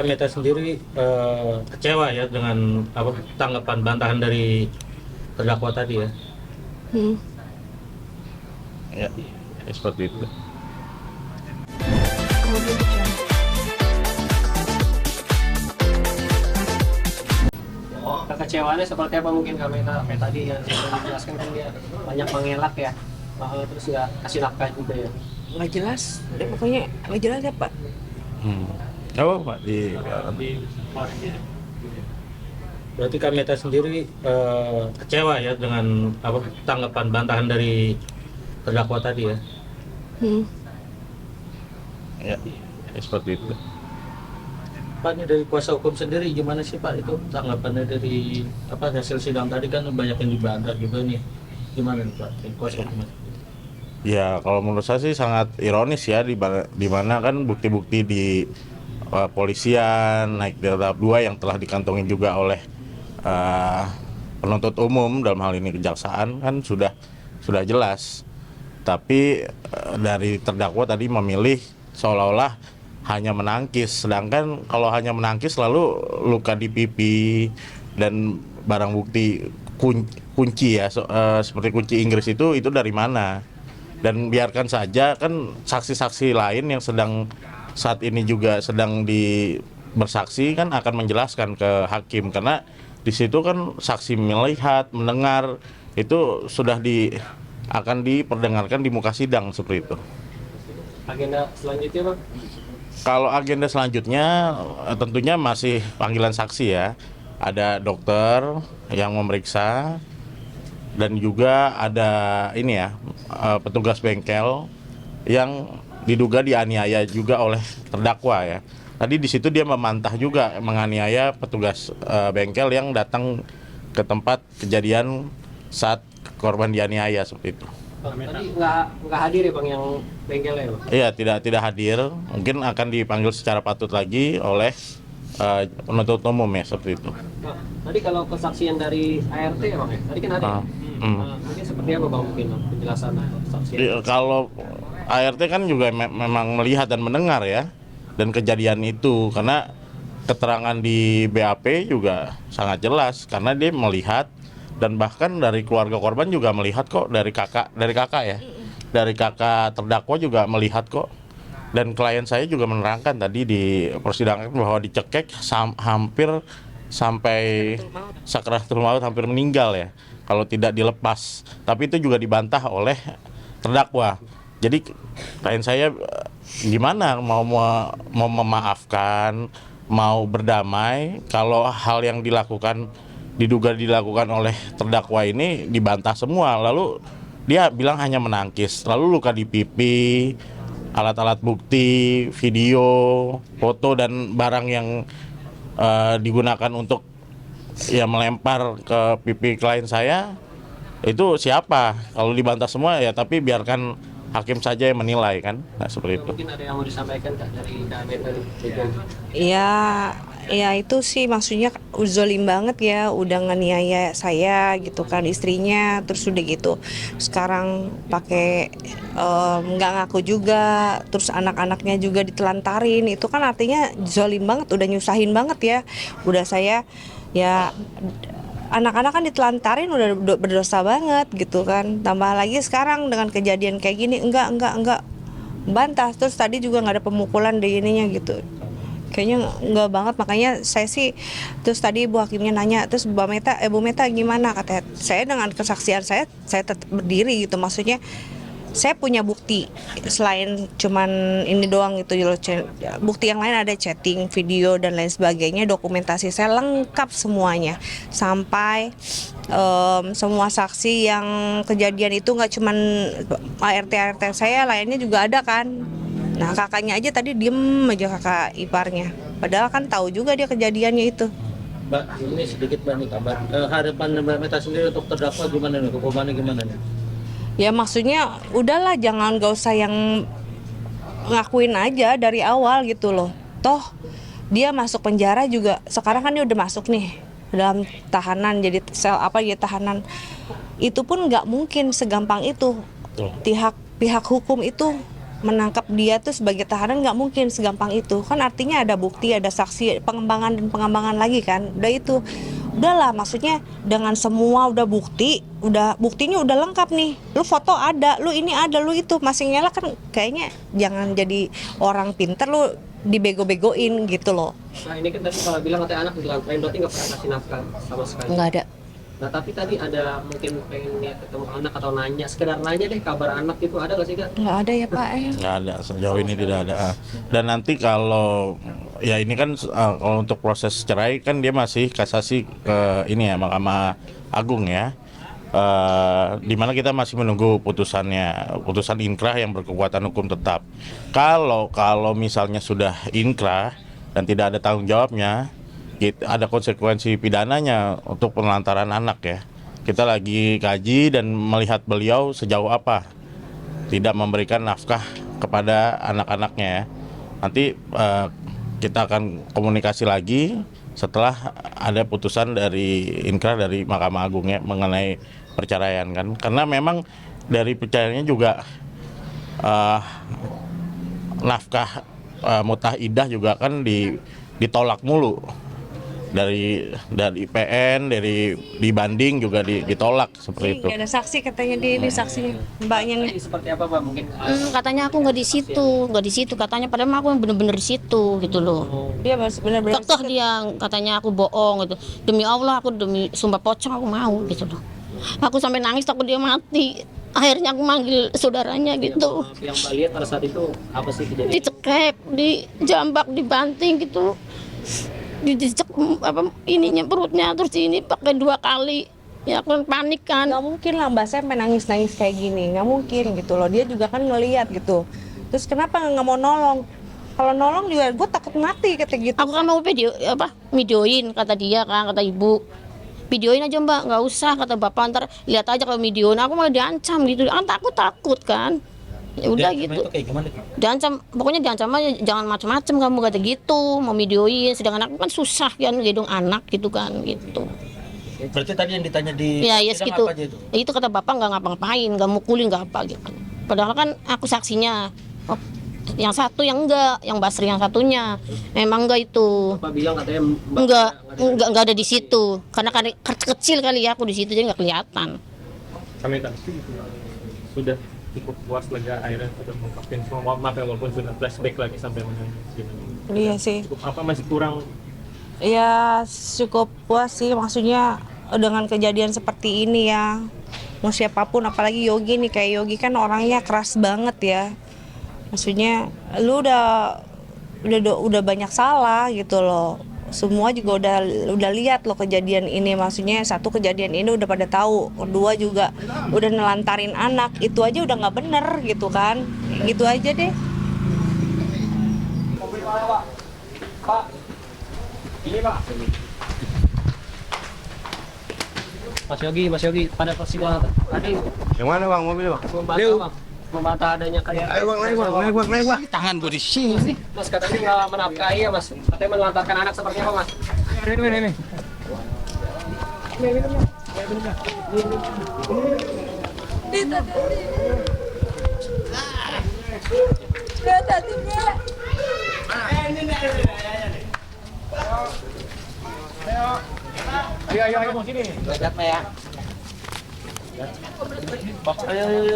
Meta sendiri kecewa ya dengan tanggapan bantahan dari terdakwa tadi ya. Hmm. Ya, seperti itu. Kekecewaannya seperti apa mungkin Kak Meta? Kayak tadi yang sudah dijelaskan kan dia banyak mengelak ya, terus nggak kasih nafkah juga ya. Nggak jelas, pokoknya nggak jelas ya Pak. Oh, Pak Berarti Meta sendiri kecewa ya dengan tanggapan bantahan dari terdakwa tadi ya. Hmm. Ya, seperti itu. Pak, ini dari kuasa hukum sendiri gimana sih Pak itu tanggapannya dari hasil sidang tadi kan banyak yang dibantah juga nih. Gimana nih Pak dari kuasa hukum? Ya, kalau menurut saya sih sangat ironis ya di mana kan bukti-bukti di polisian naik di tahap 2 yang telah dikantongin juga oleh penuntut umum, dalam hal ini kejaksaan, kan sudah jelas. Tapi dari terdakwa tadi memilih seolah-olah hanya menangkis, sedangkan kalau hanya menangkis lalu luka di pipi dan barang bukti kunci ya seperti kunci Inggris itu dari mana? Dan biarkan saja kan saksi-saksi lain yang sedang saat ini juga sedang bersaksi kan akan menjelaskan ke hakim, karena di situ kan saksi melihat, mendengar, itu sudah akan diperdengarkan di muka sidang seperti itu. Agenda selanjutnya Bang? Kalau agenda selanjutnya tentunya masih panggilan saksi ya. Ada dokter yang memeriksa dan juga ada ini ya petugas bengkel yang diduga dianiaya juga oleh terdakwa ya. Tadi di situ dia membantah juga menganiaya petugas bengkel yang datang ke tempat kejadian saat korban dianiaya seperti itu. Tadi nggak hadir ya Bang yang bengkelnya Bang? Iya, tidak hadir. Mungkin akan dipanggil secara patut lagi oleh penuntut umum ya seperti itu. Nah, tadi kalau kesaksian dari ART ya Bang ya? Tadi kan ada. Mungkin seperti apa Bang mungkin penjelasan kesaksian? Kalau ART kan juga memang melihat dan mendengar ya, dan kejadian itu, karena keterangan di BAP juga sangat jelas karena dia melihat. Dan bahkan dari keluarga korban juga melihat kok, dari kakak ya, dari kakak terdakwa juga melihat kok. Dan klien saya juga menerangkan tadi di persidangan bahwa dicekek hampir sampai sakaratul maut, hampir meninggal ya kalau tidak dilepas. Tapi itu juga dibantah oleh terdakwa. Jadi klien saya gimana mau memaafkan, mau berdamai kalau hal yang diduga dilakukan oleh terdakwa ini dibantah semua. Lalu dia bilang hanya menangkis, lalu luka di pipi, alat-alat bukti, video, foto dan barang yang digunakan untuk ya melempar ke pipi klien saya itu siapa? Kalau dibantah semua ya, tapi biarkan hakim saja yang menilai kan. Nah, seperti itu. Mungkin ada yang mau disampaikan Kak dari Kak Meta? Ya itu sih maksudnya zolim banget ya, udah nganiaya saya gitu kan, istrinya, terus udah gitu sekarang pakai nggak ngaku juga, terus anak-anaknya juga ditelantarin. Itu kan artinya zolim banget, udah nyusahin banget ya. Udah saya ya, anak-anak kan ditelantarin udah berdosa banget gitu kan, tambah lagi sekarang dengan kejadian kayak gini enggak bantah. Terus tadi juga nggak ada pemukulan di ininya gitu, kayaknya enggak banget. Makanya saya sih, terus tadi ibu hakimnya nanya, terus Bu Meta gimana, katanya saya dengan kesaksian saya tetap berdiri gitu. Maksudnya saya punya bukti selain cuman ini doang gitu loh, bukti yang lain ada chatting, video dan lain sebagainya, dokumentasi saya lengkap semuanya, sampai semua saksi yang kejadian itu nggak cuman ART saya, lainnya juga ada kan. Nah kakaknya aja tadi diem aja, kakak iparnya, padahal kan tahu juga dia kejadiannya itu. Mbak, ini sedikit Mbak nih kabar. Harapan Mbak Meta sendiri untuk terdakwa gimana nih? Hukumannya gimana nih? Ya maksudnya udahlah, gak usah yang ngakuin aja dari awal gitu loh. Toh dia masuk penjara juga, sekarang kan dia udah masuk nih dalam tahanan, jadi tahanan. Itu pun nggak mungkin segampang itu. Pihak hukum itu menangkap dia tuh sebagai tahanan nggak mungkin segampang itu. Kan artinya ada bukti, ada saksi, pengembangan dan pengembangan lagi kan. Udah itu. Udahlah, maksudnya dengan semua udah buktinya udah lengkap nih. Lu foto ada, lu ini ada, lu itu masih ngelak kan, kayaknya jangan jadi orang pinter lu dibego-begoin gitu loh. Nah ini kan tadi kalau bilang katanya anak dilantarin, berarti nggak pernah kasih nafkah sama sekali. Nggak ada. Nah tapi tadi ada mungkin pengen lihat ketemu anak atau nanya, sekedar nanya deh kabar anak itu ada nggak sih Kak? Nggak ada ya Pak. Nggak ada, sejauh ini tidak ada. Dan nanti kalau ya ini kan kalau untuk proses cerai kan dia masih kasasi ke ini ya, Mahkamah Agung ya. Di mana kita masih menunggu putusan inkrah yang berkekuatan hukum tetap. Kalau misalnya sudah inkrah dan tidak ada tanggung jawabnya, ada konsekuensi pidananya untuk penelantaran anak ya. Kita lagi kaji dan melihat beliau sejauh apa tidak memberikan nafkah kepada anak-anaknya ya. Nanti kita akan komunikasi lagi setelah ada putusan dari inkrah dari Mahkamah Agung ya mengenai perceraian kan. Karena memang dari perceraiannya juga nafkah mutah idah juga kan ditolak mulu. Dari PN, dari dibanding juga ditolak seperti itu. Nggak ada saksi katanya ini saksinya mbaknya nih. Ini seperti apa Pak mungkin? Katanya aku nggak di situ katanya, padahal aku yang bener-bener di situ gitu loh. Dia benar-benar Kekeh dia, katanya aku bohong gitu. Demi Allah, aku demi sumpah pocong aku mau gitu loh. Aku sampai nangis takut dia mati. Akhirnya aku manggil saudaranya gitu. Yang Mbak lihat pada saat itu apa sih kejadian? Dicekek, dijambak, dibanting gitu. Dicek ininya perutnya, terus ini pakai 2 kali. Ya aku panik kan. nggak mungkin lah Mbak sampai nangis kayak gini, nggak mungkin gitu loh. Dia juga kan ngelihat gitu. Terus kenapa nggak mau nolong? Kalau nolong juga gue takut mati kata gitu. Aku kan mau videoin kata dia kan, kata ibu. Videoin aja Mbak, nggak usah kata bapak, ntar lihat aja kalau videoin. Aku malah diancam gitu, kan takut kan. Ya udah gitu. Itu kayak gimana? Diancam, pokoknya diancam aja, jangan macam-macam kamu kata gitu, mau videoin. Sedangkan aku kan susah kan gendong anak gitu kan gitu. Berarti tadi yang ditanya di Ya sidang segitu. apa aja itu? Itu kata bapak nggak ngapa-ngapain, nggak mukulin nggak apa gitu. Padahal kan aku saksinya. Oh, yang satu yang enggak, yang Basri yang satunya memang enggak itu. Bapak bilang katanya Mbak Enggak ada di situ. Karena kecil kali ya aku di situ jadi nggak kelihatan. Kami tak sudah cukup puas lega akhirnya sudah mengungkapkan semua maaf ya, walaupun sudah flashback lagi sampai menangis gitu. Iya sih. Cukup apa masih kurang? Ya cukup puas sih, maksudnya dengan kejadian seperti ini ya. Mau siapapun, apalagi Yogi nih, kayak Yogi kan orangnya keras banget ya. Maksudnya lu udah banyak salah gitu loh. Semua juga udah lihat loh kejadian ini, maksudnya satu kejadian ini udah pada tahu, kedua juga udah nelantarin anak, itu aja udah nggak bener gitu kan. Gitu aja deh. Pak, ini Pak. Mas Yogi, pada persidangan tadi Yang mana bang mobil bang? membantah adanya kayak. Ayo bang, naik bang. Tangan gue di sini. Mas katanya nggak menafkahi ya Mas, katanya menelantarkan anak seperti apa Mas? Ini. Ayo sini. Lihat ya. Ayo.